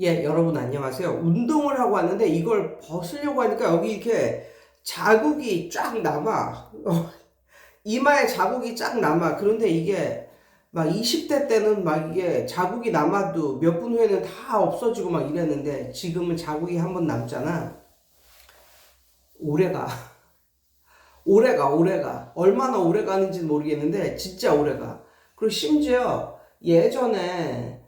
예, 여러분 안녕하세요. 운동을 하고 왔는데 이걸 벗으려고 하니까 여기 이렇게 자국이 쫙 남아. 이마에 자국이 쫙 남아. 그런데 이게 막 20대 때는 막 이게 자국이 남아도 몇 분 후에는 다 없어지고 막 이랬는데 지금은 자국이 한번 남잖아. 오래가. 오래가. 얼마나 오래 가는지는 모르겠는데 진짜 오래가. 그리고 심지어 예전에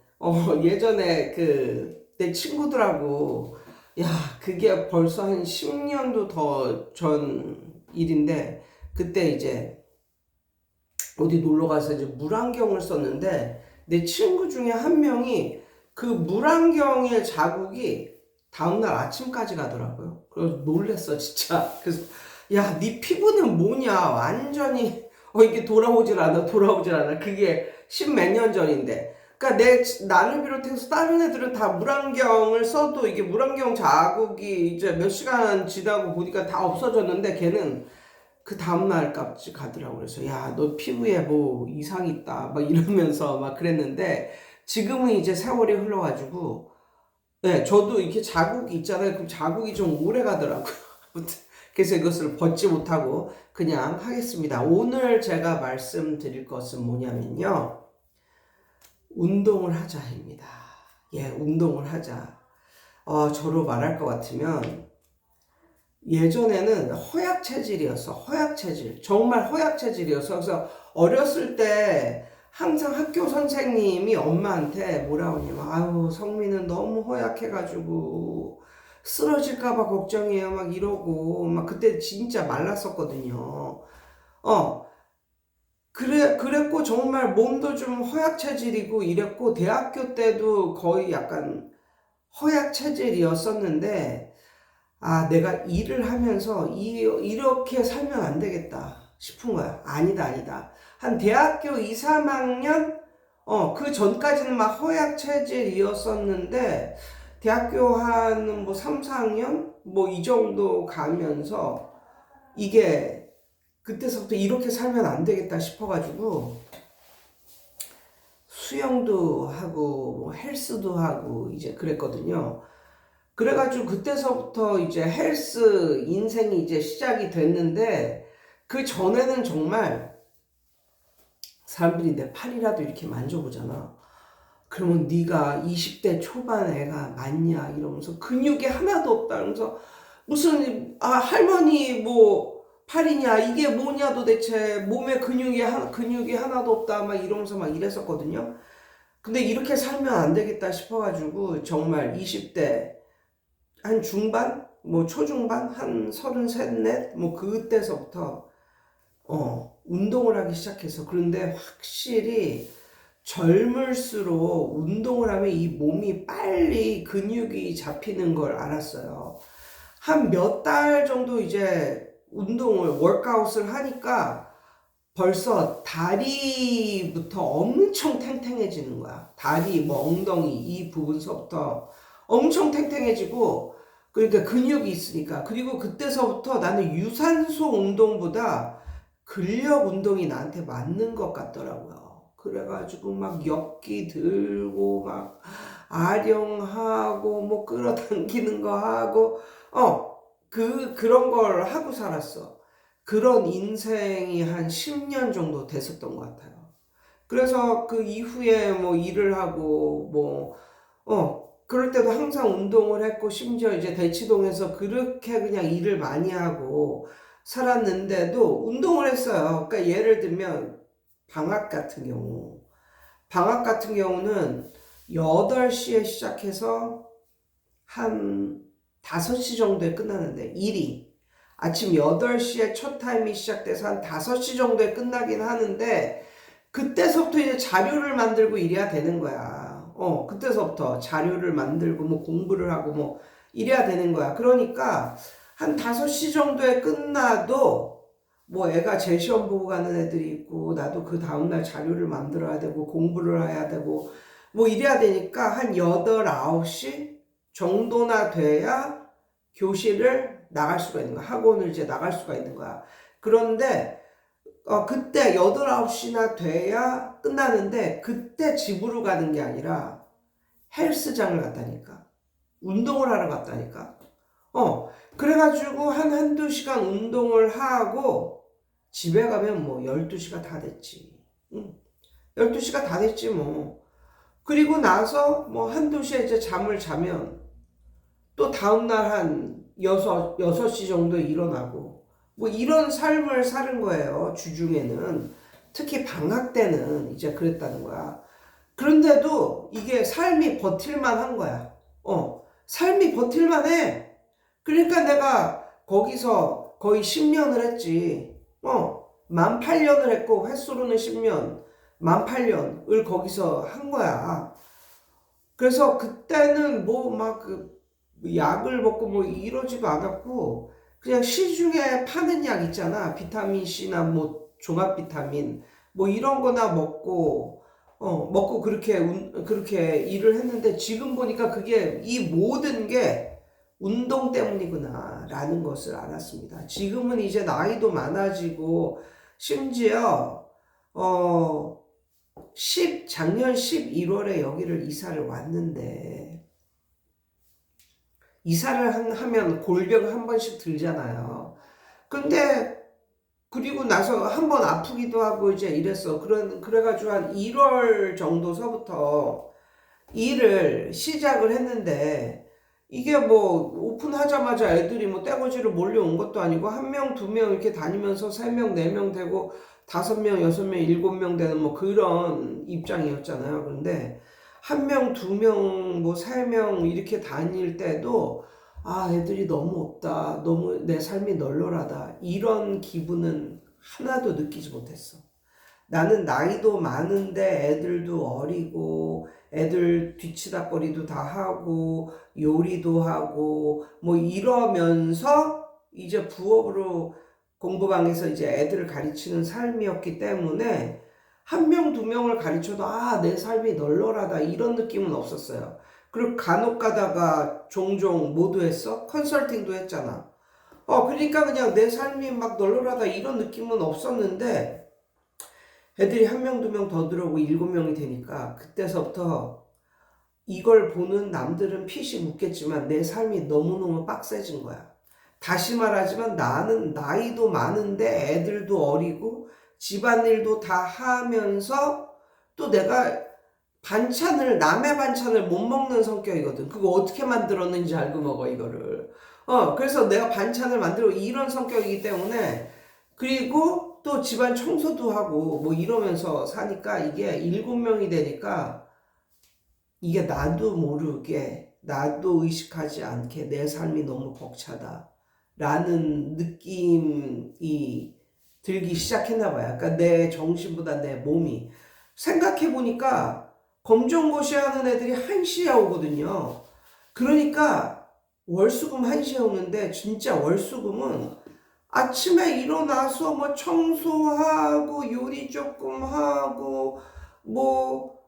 그 내 친구들하고 야, 그게 벌써 한 10년도 더 전 일인데 그때 이제 어디 놀러 가서 이제 물안경을 썼는데 내 친구 중에 한 명이 그 물안경의 자국이 다음날 아침까지 가더라고요. 그래서 놀랬어, 진짜. 그래서 야, 네 피부는 뭐냐? 완전히 이게 돌아오질 않아. 그게 십몇 년 전인데. 그러니까 나를 비롯해서 다른 애들은 다 물안경을 써도 이게 물안경 자국이 이제 몇 시간 지나고 보니까 다 없어졌는데 걔는 그 다음날까지 가더라고. 그래서 야, 너 피부에 뭐 이상이 있다 막 이러면서 막 그랬는데 지금은 이제 세월이 흘러가지고 네, 저도 이렇게 자국이 있잖아요. 그럼 자국이 좀 오래 가더라고요. 아무튼 그래서 이것을 벗지 못하고 그냥 하겠습니다. 오늘 제가 말씀드릴 것은 뭐냐면요, 운동을 하자입니다. 예, 운동을 하자. 저로 말할 것 같으면 예전에는 허약 체질이었어. 허약 체질. 정말 허약 체질이었어. 그래서 어렸을 때 항상 학교 선생님이 엄마한테 뭐라 하냐면, 아유, 성민은 너무 허약해가지고 쓰러질까봐 걱정이에요. 막 이러고, 막 그때 진짜 말랐었거든요. 어, 그랬고 정말 몸도 좀 허약 체질이고 이랬고, 대학교 때도 거의 약간 허약 체질이었었는데, 아, 내가 일을 하면서 이렇게 살면 안 되겠다 싶은 거야. 아니다. 한 대학교 2, 3학년? 그 전까지는 막 허약 체질이었었는데, 대학교 한 뭐 3, 4학년? 뭐 이 정도 가면서, 이게, 그때서부터 이렇게 살면 안 되겠다 싶어가지고, 수영도 하고, 뭐 헬스도 하고, 이제 그랬거든요. 그래가지고 그때서부터 이제 헬스 인생이 이제 시작이 됐는데 그 전에는 정말 사람들이 내 팔이라도 이렇게 만져보잖아. 그러면 네가 20대 초반 애가 맞냐 이러면서 근육이 하나도 없다. 그러면서 무슨 할머니 뭐 팔이냐 이게 뭐냐 도대체 몸에 근육이 하나도 없다 막 이러면서 막 이랬었거든요. 근데 이렇게 살면 안 되겠다 싶어가지고 정말 20대 한 중반? 뭐 초중반? 한 33, 넷? 뭐 그때서부터 운동을 하기 시작해서 그런데 확실히 젊을수록 운동을 하면 이 몸이 빨리 근육이 잡히는 걸 알았어요. 한 몇 달 정도 이제 워크아웃을 하니까 벌써 다리부터 엄청 탱탱해지는 거야. 다리, 뭐 엉덩이 이 부분서부터 엄청 탱탱해지고 그러니까 근육이 있으니까. 그리고 그때서부터 나는 유산소 운동보다 근력 운동이 나한테 맞는 것 같더라고요. 그래가지고 막 역기 들고 막 아령하고 뭐 끌어당기는 거 하고 그런 걸 하고 살았어. 그런 인생이 한 10년 정도 됐었던 것 같아요. 그래서 그 이후에 뭐 일을 하고 그럴 때도 항상 운동을 했고 심지어 이제 대치동에서 그렇게 그냥 일을 많이 하고 살았는데도 운동을 했어요. 그러니까 예를 들면 방학 같은 경우 방학 같은 경우는 8시에 시작해서 한 5시 정도에 끝나는데 일이 아침 8시에 첫 타임이 시작돼서 한 5시 정도에 끝나긴 하는데 그때서부터 이제 자료를 만들고 이래야 되는 거야. 그때서부터 자료를 만들고 뭐 공부를 하고 뭐 이래야 되는 거야. 그러니까 한 5시 정도에 끝나도 뭐 애가 재시험 보고 가는 애들이 있고 나도 그 다음날 자료를 만들어야 되고 공부를 해야 되고 뭐 이래야 되니까 한 8, 9시 정도나 돼야 교실을 나갈 수가 있는 거야. 학원을 이제 나갈 수가 있는 거야. 그런데 그때 8, 9시나 돼야 끝나는데 그때 집으로 가는 게 아니라 헬스장을 갔다니까. 운동을 하러 갔다니까. 그래가지고 한두 시간 운동을 하고 집에 가면 뭐 12시가 다 됐지. 12시가 다 됐지 뭐. 그리고 나서 뭐 한두 시에 이제 잠을 자면 또 다음날 한 6시 정도에 일어나고 뭐 이런 삶을 사는 거예요. 주중에는. 특히 방학 때는 이제 그랬다는 거야. 그런데도 이게 삶이 버틸만 한 거야. 삶이 버틸만 해. 그러니까 내가 거기서 거의 10년을 했지. 18,000년을 했고, 횟수로는 10년, 18,000년을 거기서 한 거야. 그래서 그때는 뭐 막 약을 먹고 뭐 이러지도 않았고, 그냥 시중에 파는 약 있잖아. 비타민 C나 뭐 종합 비타민, 뭐 이런 거나 먹고 그렇게 일을 했는데 지금 보니까 그게 이 모든 게 운동 때문이구나 라는 것을 알았습니다. 지금은 이제 나이도 많아지고 심지어 작년 11월에 여기를 이사를 왔는데 이사를 하면 골병 한 번씩 들잖아요. 근데 그리고 나서 한 번 아프기도 하고 이제 이랬어. 그래가지고 한 1월 정도서부터 일을 시작을 했는데 이게 뭐 오픈하자마자 애들이 뭐 떼거지로 몰려온 것도 아니고 한 명, 두 명 이렇게 다니면서 3명, 4명 되고 5명, 6명, 7명 되는 뭐 그런 입장이었잖아요. 그런데 한 명, 2명, 뭐 3명 이렇게 다닐 때도 애들이 너무 없다. 너무 내 삶이 널널하다. 이런 기분은 하나도 느끼지 못했어. 나는 나이도 많은데 애들도 어리고 애들 뒤치다꺼리도 다 하고 요리도 하고 뭐 이러면서 이제 부업으로 공부방에서 이제 애들을 가르치는 삶이었기 때문에 한 명, 두 명을 가르쳐도 내 삶이 널널하다 이런 느낌은 없었어요. 그리고 간혹 가다가 종종 뭐도 했어? 컨설팅도 했잖아. 그러니까 그냥 내 삶이 막 널널하다 이런 느낌은 없었는데 애들이 한 명, 두 명 더 들어오고 7명이 되니까 그때서부터 이걸 보는 남들은 피식 웃겠지만 내 삶이 너무너무 빡세진 거야. 다시 말하지만 나는 나이도 많은데 애들도 어리고 집안일도 다 하면서 또 내가 남의 반찬을 못 먹는 성격이거든. 그거 어떻게 만들었는지 알고 먹어, 이거를. 그래서 내가 반찬을 만들고 이런 성격이기 때문에 그리고 또 집안 청소도 하고 뭐 이러면서 사니까 이게 7명이 되니까 이게 나도 모르게 나도 의식하지 않게 내 삶이 너무 벅차다 라는 느낌이 들기 시작했나 봐요. 그러니까 내 정신보다 내 몸이. 생각해 보니까 검정고시 하는 애들이 1시에 오거든요. 그러니까 월수금 1시에 오는데 진짜 월수금은 아침에 일어나서 뭐 청소하고 요리 조금 하고 뭐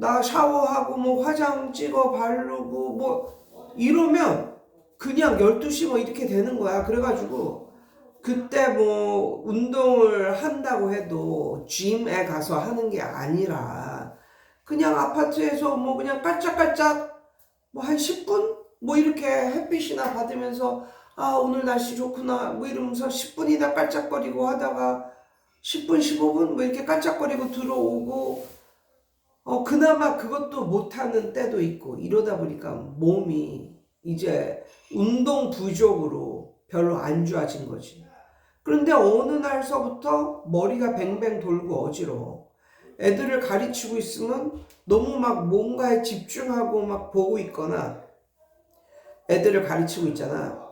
나 샤워하고 뭐 화장 찍어 바르고 뭐 이러면 그냥 12시 뭐 이렇게 되는 거야. 그래가지고 그때 뭐 운동을 한다고 해도 짐에 가서 하는 게 아니라 그냥 아파트에서 뭐 그냥 깔짝깔짝 뭐 한 10분? 뭐 이렇게 햇빛이나 받으면서 오늘 날씨 좋구나 뭐 이러면서 10분이나 깔짝거리고 하다가 10분, 15분 뭐 이렇게 깔짝거리고 들어오고 그나마 그것도 못하는 때도 있고 이러다 보니까 몸이 이제 운동 부족으로 별로 안 좋아진 거지. 그런데 어느 날서부터 머리가 뱅뱅 돌고 어지러워. 애들을 가르치고 있으면 너무 막 뭔가에 집중하고 막 보고 있거나 애들을 가르치고 있잖아.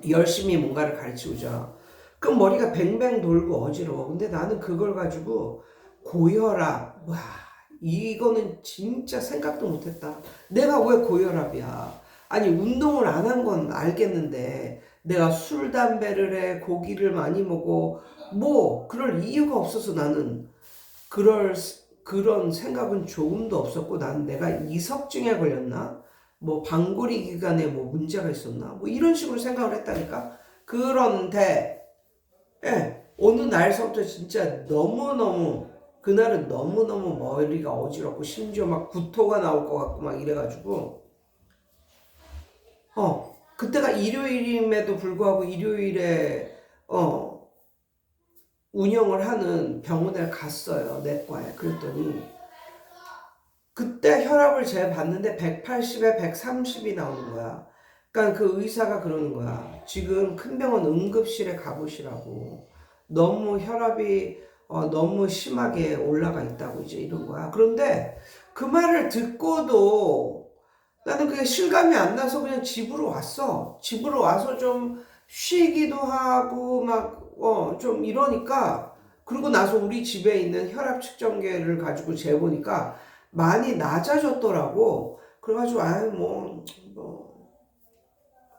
열심히 뭔가를 가르치고 있잖아. 그럼 머리가 뱅뱅 돌고 어지러워. 근데 나는 그걸 가지고 고혈압, 이거는 진짜 생각도 못했다. 내가 왜 고혈압이야? 아니 운동을 안 한 건 알겠는데 내가 술, 담배를 해, 고기를 많이 먹어 뭐 그럴 이유가 없어서 나는 그런 생각은 조금도 없었고 나는 내가 이석증에 걸렸나? 뭐 방골이 기관에 뭐 문제가 있었나? 뭐 이런 식으로 생각을 했다니까. 그런데 어느 날서부터 진짜 너무너무 그날은 너무너무 머리가 어지럽고 심지어 막 구토가 나올 것 같고 막 이래가지고 그때가 일요일임에도 불구하고 일요일에 운영을 하는 병원에 갔어요. 내과에. 그랬더니 그때 혈압을 재봤는데 180에 130이 나오는 거야. 그러니까 그 의사가 그러는 거야. 지금 큰 병원 응급실에 가보시라고. 너무 혈압이 너무 심하게 올라가 있다고 이제 이런 거야. 그런데 그 말을 듣고도 나는 그게 실감이 안 나서 그냥 집으로 왔어. 집으로 와서 좀 쉬기도 하고 막 좀 이러니까 그러고 나서 우리 집에 있는 혈압 측정계를 가지고 재보니까 많이 낮아졌더라고. 그래가지고 아유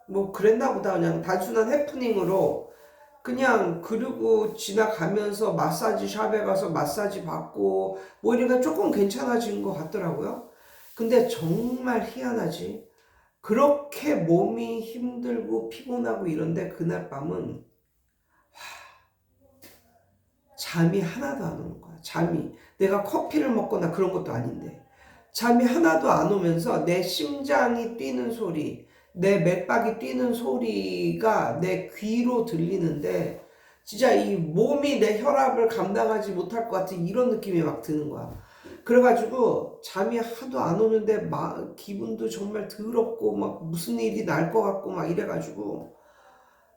뭐 그랬나 보다. 그냥 단순한 해프닝으로 그냥 그러고 지나가면서 마사지 샵에 가서 마사지 받고 뭐 이러니까 조금 괜찮아진 것 같더라고요. 근데 정말 희한하지. 그렇게 몸이 힘들고 피곤하고 이런데 그날 밤은 잠이 하나도 안 오는 거야. 잠이. 내가 커피를 먹거나 그런 것도 아닌데. 잠이 하나도 안 오면서 내 심장이 뛰는 소리, 내 맥박이 뛰는 소리가 내 귀로 들리는데 진짜 이 몸이 내 혈압을 감당하지 못할 것 같은 이런 느낌이 막 드는 거야. 그래가지고 잠이 하도 안 오는데 막 기분도 정말 더럽고 막 무슨 일이 날 것 같고 막 이래가지고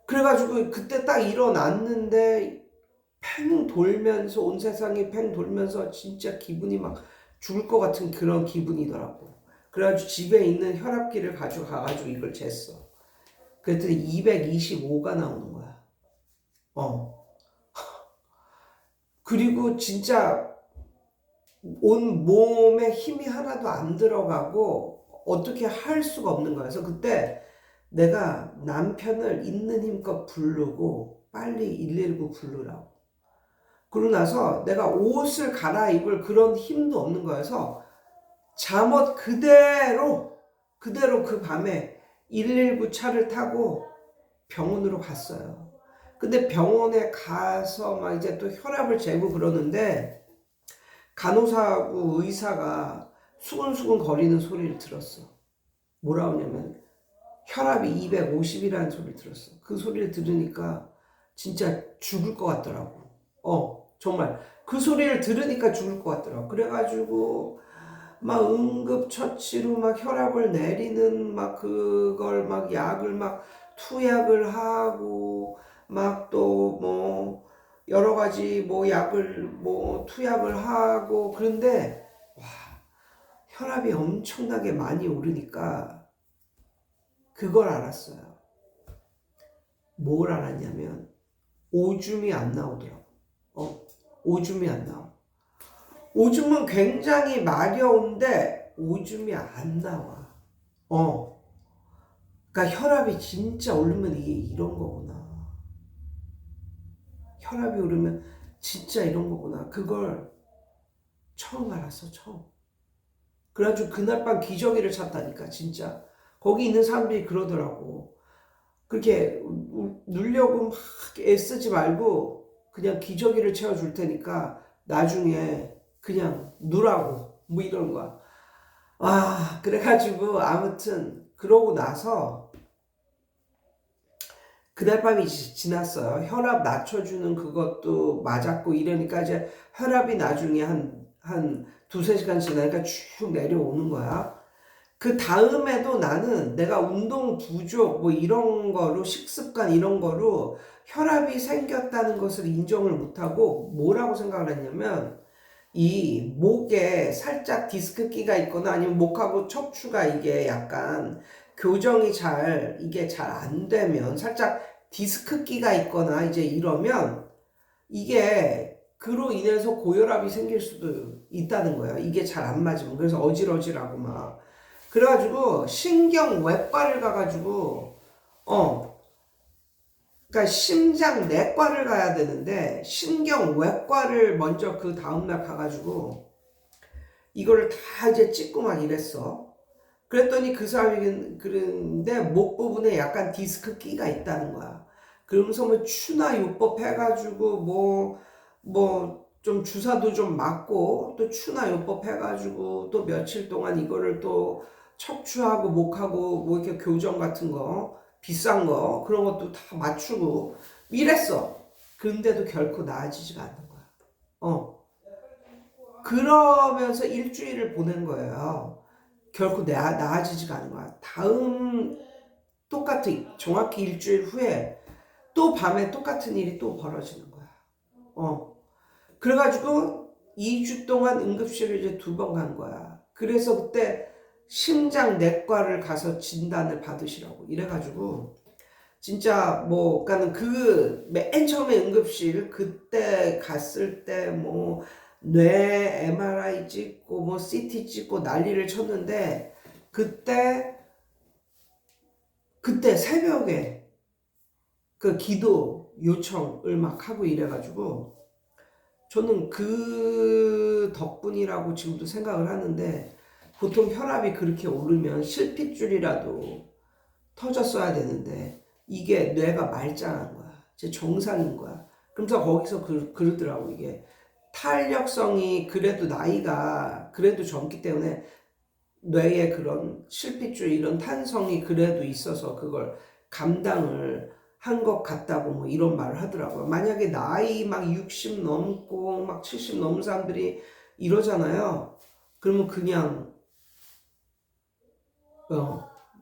그래가지고 그때 딱 일어났는데 팽 돌면서 온 세상이 팽 돌면서 진짜 기분이 막 죽을 것 같은 그런 기분이더라고. 그래가지고 집에 있는 혈압기를 가져가가지고 이걸 쟀어. 그랬더니 225가 나오는 거야. 그리고 진짜 온 몸에 힘이 하나도 안 들어가고 어떻게 할 수가 없는 거야. 그래서 그때 내가 남편을 있는 힘껏 부르고 빨리 119 부르라고. 그러고 나서 내가 옷을 갈아입을 그런 힘도 없는 거여서 잠옷 그대로 그 밤에 119 차를 타고 병원으로 갔어요. 근데 병원에 가서 막 이제 또 혈압을 재고 그러는데 간호사하고 의사가 수근수근 거리는 소리를 들었어. 뭐라 하냐면 혈압이 250이라는 소리를 들었어. 그 소리를 들으니까 진짜 죽을 것 같더라고. 정말 그 소리를 들으니까 죽을 것 같더라고. 그래가지고 막 응급처치로 막 혈압을 내리는 막 그걸 막 약을 막 투약을 하고 막 또 뭐 여러 가지 뭐 약을 뭐 투약을 하고 그런데 와 혈압이 엄청나게 많이 오르니까 그걸 알았어요. 뭘 알았냐면 오줌이 안 나오더라고. 오줌이 안 나와. 오줌은 굉장히 마려운데 오줌이 안 나와. 그러니까 혈압이 진짜 오르면 이게 이런 거구나. 혈압이 오르면 진짜 이런 거구나. 그걸 처음 알았어, 처음. 그래가지고 그날 밤 기저귀를 찾다니까, 진짜. 거기 있는 사람들이 그러더라고. 그렇게 누려고 막 애쓰지 말고 그냥 기저귀를 채워줄 테니까 나중에 그냥 누라고 뭐 이런 거야. 그래가지고 아무튼 그러고 나서 그날 밤이 지났어요. 혈압 낮춰주는 그것도 맞았고 이러니까 이제 혈압이 나중에 한 두세 시간 지나니까 쭉 내려오는 거야. 그 다음에도 나는 내가 운동 부족 뭐 이런 거로 식습관 이런 거로 혈압이 생겼다는 것을 인정을 못하고 뭐라고 생각을 했냐면 이 목에 살짝 디스크기가 있거나 아니면 목하고 척추가 이게 약간 교정이 이게 잘 안 되면 살짝 디스크기가 있거나 이제 이러면 이게 그로 인해서 고혈압이 생길 수도 있다는 거야. 이게 잘 안 맞으면. 그래서 어질어질하고 막. 그래가지고 신경외과를 가가지고 그러니까 심장 내과를 가야 되는데 신경외과를 먼저 그 다음날 가가지고 이거를 다 이제 찍고 막 이랬어. 그랬더니 그 사람이 그런데 목 부분에 약간 디스크 끼가 있다는 거야. 그러면서 뭐 추나 요법 해가지고 뭐 좀 주사도 좀 맞고 또 추나요법 해가지고 또 며칠 동안 이거를 또 척추하고 목하고 뭐 이렇게 교정 같은 거 비싼 거 그런 것도 다 맞추고 이랬어. 그런데도 결코 나아지지가 않는 거야. 그러면서 일주일을 보낸 거예요. 결코 나아지지가 않은 거야. 다음 똑같은 정확히 일주일 후에 또 밤에 똑같은 일이 또 벌어지는 거야. 그래가지고 2주 동안 응급실을 이제 2번 간 거야. 그래서 그때 심장 내과를 가서 진단을 받으시라고 이래가지고 진짜 뭐 그러니까는 그 맨 처음에 응급실 그때 갔을 때 뭐 뇌 MRI 찍고 뭐 CT 찍고 난리를 쳤는데 그때 새벽에 그 기도 요청을 막 하고 이래가지고 저는 그 덕분이라고 지금도 생각을 하는데 보통 혈압이 그렇게 오르면 실핏줄이라도 터졌어야 되는데 이게 뇌가 말짱한 거야. 제 정상인 거야. 그러면서 거기서 그러더라고. 이게 탄력성이 그래도 나이가 그래도 젊기 때문에 뇌에 그런 실핏줄 이런 탄성이 그래도 있어서 그걸 감당을 한 것 같다고 뭐 이런 말을 하더라고요. 만약에 나이 막 60 넘고 막 70 넘은 사람들이 이러잖아요. 그러면 그냥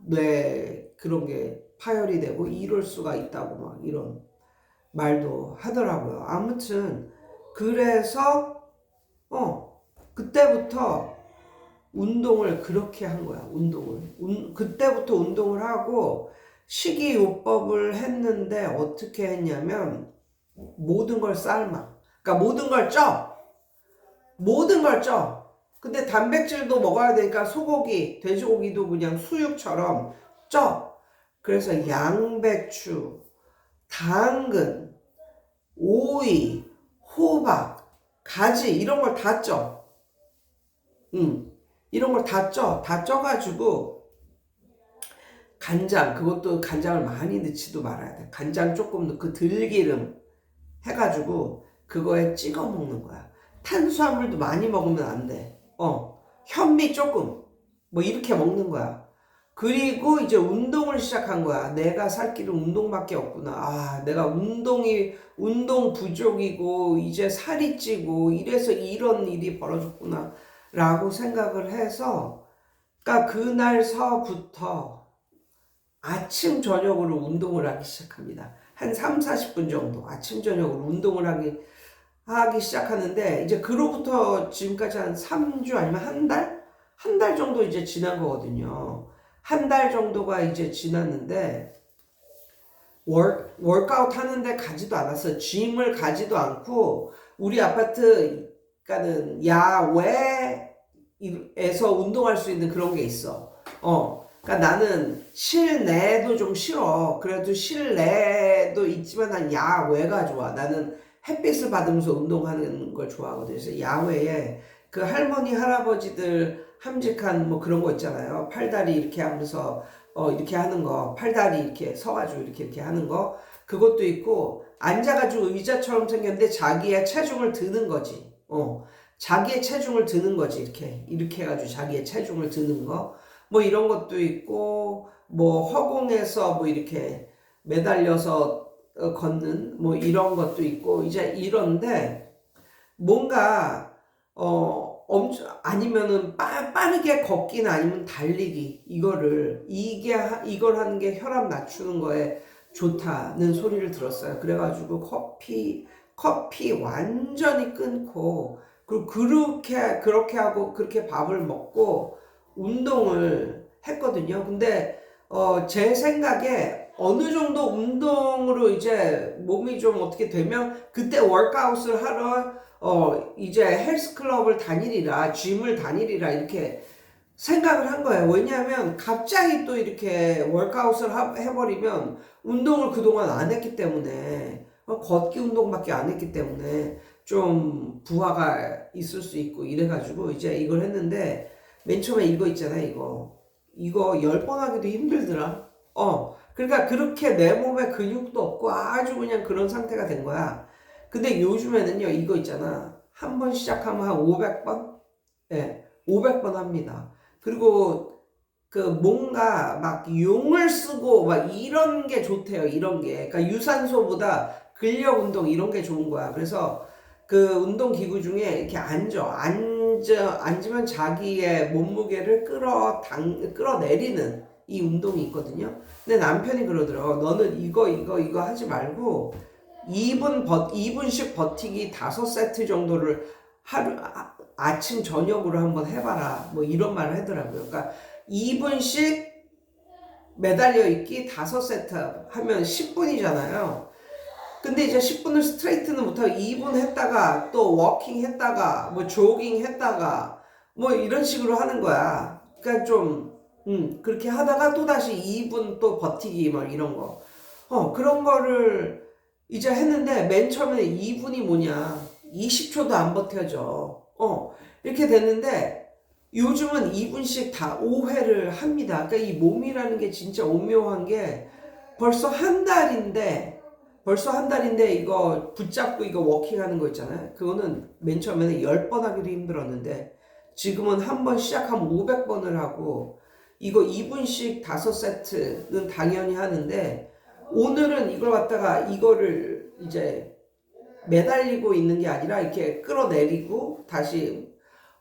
뇌 그런 게 파열이 되고 이럴 수가 있다고 막 이런 말도 하더라고요. 아무튼 그래서 그때부터 운동을 그렇게 한 거야. 그때부터 운동을 하고 식이요법을 했는데 어떻게 했냐면 모든 걸 삶아. 그러니까 모든 걸 쪄. 근데 단백질도 먹어야 되니까 소고기, 돼지고기도 그냥 수육처럼 쪄. 그래서 양배추, 당근, 오이, 호박, 가지 이런 걸 다 쪄. 이런 걸 다 쪄. 다 쪄가지고 간장, 그것도 간장을 많이 넣지도 말아야 돼. 간장 조금 넣고 들기름 해가지고 그거에 찍어 먹는 거야. 탄수화물도 많이 먹으면 안 돼. 현미 조금 뭐 이렇게 먹는 거야. 그리고 이제 운동을 시작한 거야. 내가 살 길은 운동밖에 없구나. 아, 내가 운동 부족이고 이제 살이 찌고 이래서 이런 일이 벌어졌구나 라고 생각을 해서 그러니까 그날서부터 아침 저녁으로 운동을 하기 시작합니다. 한 3, 40분 정도 아침 저녁으로 운동을 하기 시작하는데 이제 그로부터 지금까지 한 3주 아니면 한 달? 한 달 정도 이제 지난 거거든요. 한 달 정도가 이제 지났는데 워크아웃 하는데 가지도 않았어요. 짐을 가지도 않고 우리 아파트가는 야외에서 운동할 수 있는 그런 게 있어. 그러니까 나는 실내도 좀 싫어. 그래도 실내도 있지만 난 야외가 좋아. 나는 햇빛을 받으면서 운동하는 걸 좋아하거든요. 그래서 야외에 그 할머니 할아버지들 함직한 뭐 그런 거 있잖아요. 팔다리 이렇게 하면서 이렇게 하는 거, 팔다리 이렇게 서가지고 이렇게 하는 거, 그것도 있고 앉아가지고 의자처럼 생겼는데 자기의 체중을 드는 거지. 자기의 체중을 드는 거지. 이렇게 해가지고 자기의 체중을 드는 거. 뭐 이런 것도 있고 뭐 허공에서 뭐 이렇게 매달려서 걷는 뭐 이런 것도 있고 이제 이런데 뭔가 엄청 아니면은 빠르게 걷기나 아니면 달리기 이걸 하는 게 혈압 낮추는 거에 좋다는 소리를 들었어요. 그래가지고 커피 완전히 끊고 그리고 그렇게 하고 그렇게 밥을 먹고 운동을 했거든요. 근데 제 생각에 어느 정도 운동으로 이제 몸이 좀 어떻게 되면 그때 워크아웃을 하러 이제 헬스클럽을 다니리라 짐을 다니리라 이렇게 생각을 한 거예요. 왜냐하면 갑자기 또 이렇게 워크아웃을 해버리면 운동을 그동안 안 했기 때문에 걷기 운동밖에 안 했기 때문에 좀 부하가 있을 수 있고 이래가지고 이제 이걸 했는데 맨 처음에 이거 있잖아요. 이거 10번 하기도 힘들더라. 그러니까 그렇게 내 몸에 근육도 없고 아주 그냥 그런 상태가 된 거야. 근데 요즘에는요, 이거 있잖아. 한 번 시작하면 한 500번? 예, 500번 합니다. 그리고 그 뭔가 막 용을 쓰고 막 이런 게 좋대요. 이런 게. 그러니까 유산소보다 근력 운동 이런 게 좋은 거야. 그래서 그 운동 기구 중에 이렇게 앉으면 자기의 몸무게를 끌어내리는 이 운동이 있거든요. 근데 남편이 그러더라고. 너는 이거 하지 말고 2분씩 버티기 5세트 정도를 아침 저녁으로 한번 해봐라. 뭐 이런 말을 하더라고요. 그러니까 2분씩 매달려 있기 5세트 하면 10분이잖아요. 근데 이제 10분을 스트레이트는 못하고 2분 했다가 또 워킹 했다가 뭐 조깅 했다가 뭐 이런 식으로 하는 거야. 그러니까 좀 그렇게 하다가 또 다시 2분 또 버티기 뭐 이런 거. 그런 거를 이제 했는데 맨 처음에 2분이 뭐냐. 20초도 안 버텨져. 이렇게 됐는데 요즘은 2분씩 다 5회를 합니다. 그러니까 이 몸이라는 게 진짜 오묘한 게 벌써 한 달인데 이거 붙잡고 이거 워킹하는 거 있잖아요. 그거는 맨 처음에는 10번 하기도 힘들었는데 지금은 한 번 시작하면 500번을 하고 이거 2분씩 5세트는 당연히 하는데 오늘은 이걸 갖다가 이거를 이제 매달리고 있는 게 아니라 이렇게 끌어내리고 다시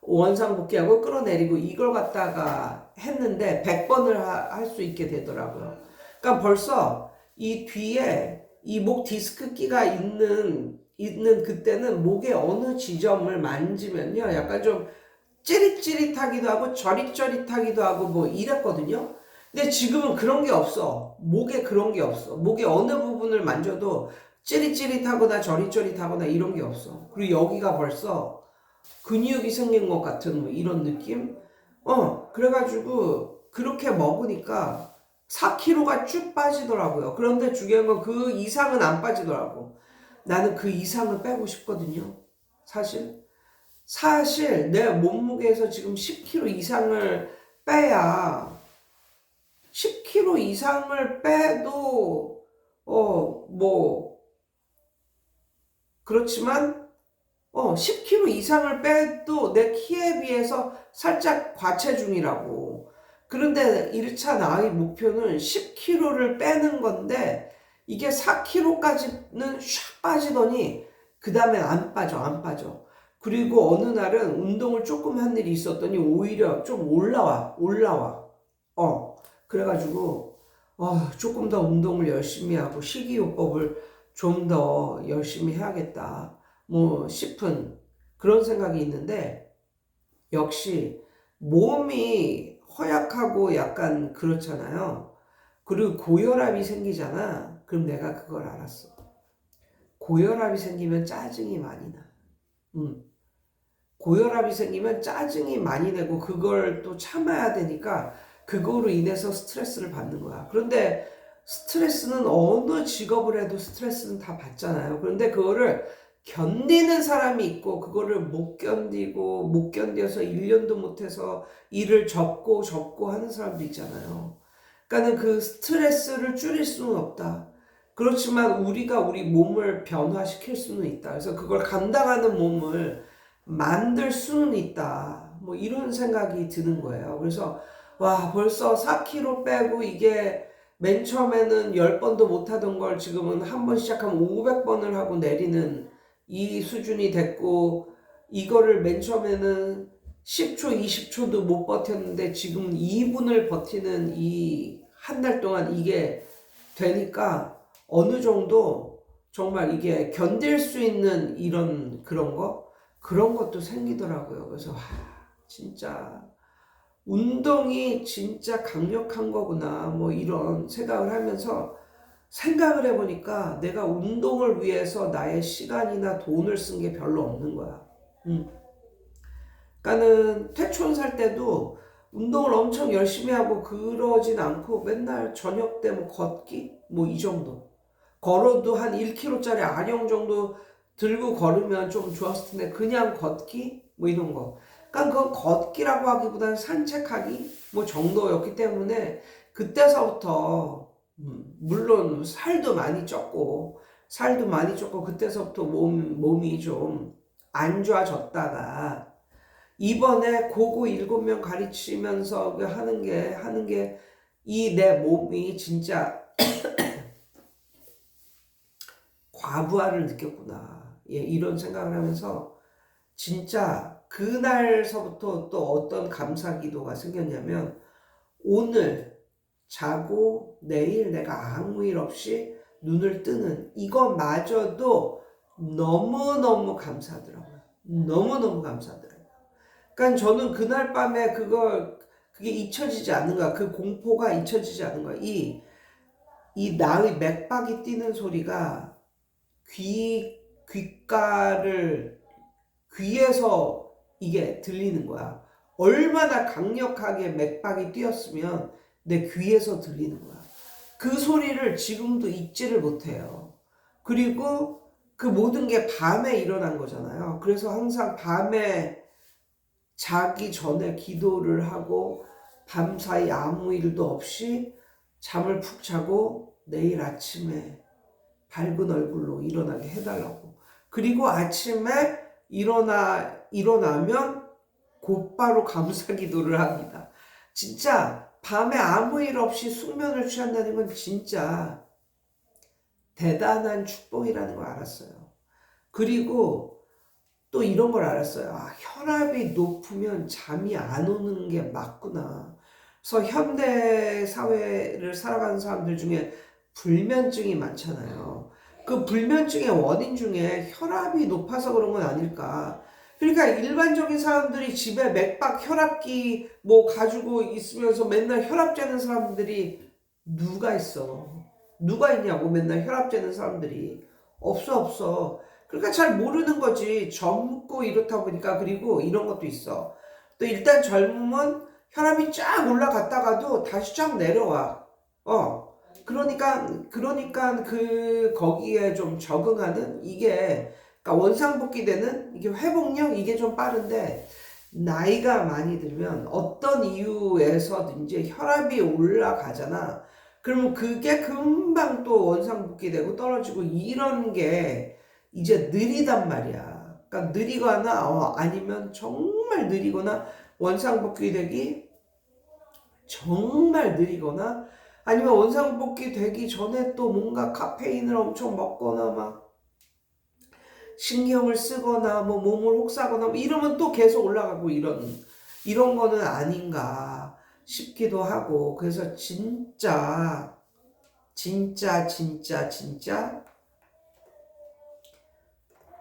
원상복귀하고 끌어내리고 이걸 갖다가 했는데 100번을 할 수 있게 되더라고요. 그러니까 벌써 이 뒤에 이 목 디스크 끼가 있는 그때는 목의 어느 지점을 만지면요. 약간 좀 찌릿찌릿하기도 하고 저릿저릿하기도 하고 뭐 이랬거든요. 근데 지금은 그런 게 없어. 목에 그런 게 없어. 목의 어느 부분을 만져도 찌릿찌릿하거나 저릿저릿하거나 이런 게 없어. 그리고 여기가 벌써 근육이 생긴 것 같은 뭐 이런 느낌? 그래가지고 그렇게 먹으니까 4kg가 쭉 빠지더라고요. 그런데 중요한 건 그 이상은 안 빠지더라고. 나는 그 이상을 빼고 싶거든요. 사실 내 몸무게에서 지금 10kg 이상을 빼야 10kg 이상을 빼도 뭐 그렇지만 10kg 이상을 빼도 내 키에 비해서 살짝 과체중이라고. 그런데 1차 나의 목표는 10kg를 빼는 건데 이게 4kg까지는 샥 빠지더니 그 다음엔 안 빠져. 그리고 어느 날은 운동을 조금 한 일이 있었더니 오히려 좀 올라와. 그래가지고 조금 더 운동을 열심히 하고 식이요법을 좀 더 열심히 해야겠다. 뭐 싶은 그런 생각이 있는데 역시 몸이 허약하고 약간 그렇잖아요. 그리고 고혈압이 생기잖아. 그럼 내가 그걸 알았어. 고혈압이 생기면 짜증이 많이 나. 고혈압이 생기면 짜증이 많이 나고 그걸 또 참아야 되니까 그거로 인해서 스트레스를 받는 거야. 그런데 스트레스는 어느 직업을 해도 스트레스는 다 받잖아요. 그런데 그거를 견디는 사람이 있고 그거를 못 견뎌서 1년도 못해서 일을 접고 하는 사람도 있잖아요. 그러니까는 그 스트레스를 줄일 수는 없다. 그렇지만 우리가 우리 몸을 변화시킬 수는 있다. 그래서 그걸 감당하는 몸을 만들 수는 있다. 뭐 이런 생각이 드는 거예요. 그래서 와 벌써 4kg 빼고 이게 맨 처음에는 10번도 못 하던 걸 지금은 한 번 시작하면 500번을 하고 내리는 이 수준이 됐고 이거를 맨 처음에는 10초, 20초도 못 버텼는데 지금 2분을 버티는 이 한 달 동안 이게 되니까 어느 정도 정말 이게 견딜 수 있는 이런 그런 것도 생기더라고요. 그래서 진짜 운동이 진짜 강력한 거구나 뭐 이런 생각을 하면서 생각을 해보니까 내가 운동을 위해서 나의 시간이나 돈을 쓴 게 별로 없는 거야. 그러니까는 태촌 살 때도 운동을 엄청 열심히 하고 그러진 않고 맨날 저녁 때 뭐 걷기 뭐 이 정도. 걸어도 한 1kg짜리 아령 정도 들고 걸으면 좀 좋았을 텐데 그냥 걷기 뭐 이런 거. 그러니까 그건 걷기라고 하기보다는 산책하기 뭐 정도였기 때문에 그때서부터 물론 살도 많이 쪘고 그때서부터 몸이 좀 안 좋아졌다가 이번에 고고 7명 가르치면서 하는 게 이 내 몸이 진짜 과부하를 느꼈구나. 예, 이런 생각을 하면서 진짜 그날서부터 또 어떤 감사 기도가 생겼냐면 오늘 자고 내일 내가 아무 일 없이 눈을 뜨는 이것마저도 너무너무 감사하더라고요. 너무너무 감사하더라고요. 그러니까 저는 그날 밤에 그게 잊혀지지 않는 거야. 그 공포가 잊혀지지 않는 거야. 이 나의 맥박이 뛰는 소리가 귓가를, 귀에서 이게 들리는 거야. 얼마나 강력하게 맥박이 뛰었으면 내 귀에서 들리는 거야. 그 소리를 지금도 잊지를 못해요. 그리고 그 모든 게 밤에 일어난 거잖아요. 그래서 항상 밤에 자기 전에 기도를 하고 밤사이 아무 일도 없이 잠을 푹 자고 내일 아침에 밝은 얼굴로 일어나게 해달라고. 그리고 아침에 일어나면 곧바로 감사 기도를 합니다. 진짜 밤에 아무 일 없이 숙면을 취한다는 건 진짜 대단한 축복이라는 걸 알았어요. 그리고 또 이런 걸 알았어요. 아, 혈압이 높으면 잠이 안 오는 게 맞구나. 그래서 현대 사회를 살아가는 사람들 중에 불면증이 많잖아요. 그 불면증의 원인 중에 혈압이 높아서 그런 건 아닐까. 그러니까 일반적인 사람들이 집에 맥박 혈압기 뭐 가지고 있으면서 맨날 혈압 재는 사람들이 누가 있어? 누가 있냐고 맨날 혈압 재는 사람들이. 없어. 그러니까 잘 모르는 거지. 젊고 이렇다 보니까. 그리고 이런 것도 있어. 또 일단 젊으면 혈압이 쫙 올라갔다가도 다시 쫙 내려와. 그러니까 거기에 좀 적응하는 그러니까 원상복귀되는 이게 회복력 이게 좀 빠른데 나이가 많이 들면 어떤 이유에서든지 혈압이 올라가잖아. 그러면 그게 금방 또 원상복귀되고 떨어지고 이런 게 이제 느리단 말이야. 그러니까 느리거나 아니면 정말 느리거나 원상복귀되기 정말 느리거나 아니면 원상복귀 되기 전에 또 뭔가 카페인을 엄청 먹거나 막 신경을 쓰거나 뭐 몸을 혹사하거나 뭐 이러면 또 계속 올라가고 이런 거는 아닌가 싶기도 하고. 그래서 진짜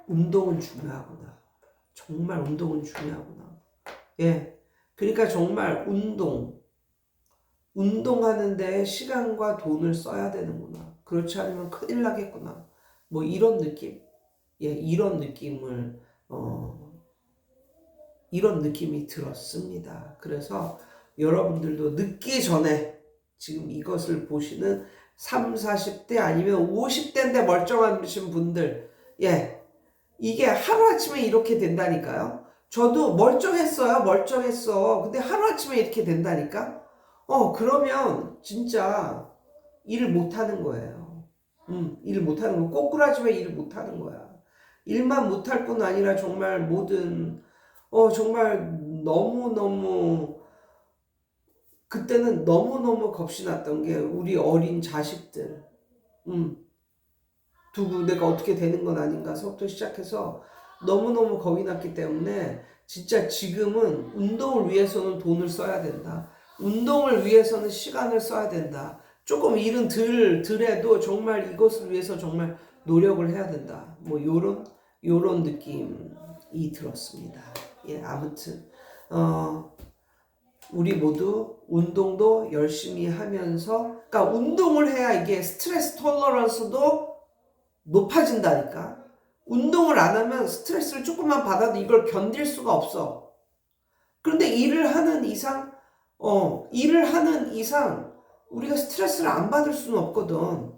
운동은 중요하구나. 정말 운동은 중요하구나. 예. 그러니까 정말 운동하는데 시간과 돈을 써야 되는구나. 그렇지 않으면 큰일 나겠구나. 뭐 이런 느낌. 예, 이런 느낌이 들었습니다. 그래서 여러분들도 늦기 전에 지금 이것을 보시는 3, 40대 아니면 50대인데 멀쩡하신 분들, 예, 이게 하루아침에 이렇게 된다니까요. 저도 멀쩡했어. 근데 하루아침에 이렇게 된다니까? 그러면 진짜 일을 못하는 거예요. 일을 못하는 거. 꼬꾸라지면 일을 못하는 거야. 일만 못할 뿐 아니라 정말 정말 너무너무, 그때는 너무너무 겁이 났던 게 우리 어린 자식들. 두고 내가 어떻게 되는 건 아닌가서부터 시작해서 너무너무 겁이 났기 때문에 진짜 지금은 운동을 위해서는 돈을 써야 된다. 운동을 위해서는 시간을 써야 된다. 조금 일은 덜해도 정말 이것을 위해서 정말 노력을 해야 된다. 뭐 요런 느낌이 들었습니다. 예, 아무튼 우리 모두 운동도 열심히 하면서, 그러니까 운동을 해야 이게 스트레스 톨러런스도 높아진다니까. 운동을 안 하면 스트레스를 조금만 받아도 이걸 견딜 수가 없어. 그런데 일을 하는 이상 우리가 스트레스를 안 받을 수는 없거든.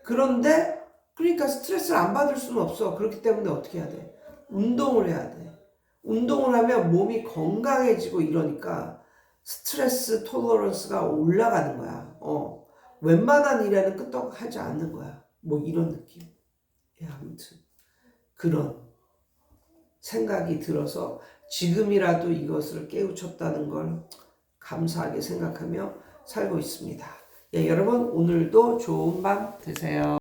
그러니까 스트레스를 안 받을 수는 없어. 그렇기 때문에 어떻게 해야 돼? 운동을 해야 돼. 운동을 하면 몸이 건강해지고 이러니까 스트레스 톨러런스가 올라가는 거야. 웬만한 일에는 끄떡하지 않는 거야. 뭐 이런 느낌. 예, 아무튼 그런 생각이 들어서 지금이라도 이것을 깨우쳤다는 걸 감사하게 생각하며 살고 있습니다. 예, 여러분 오늘도 좋은 밤 되세요.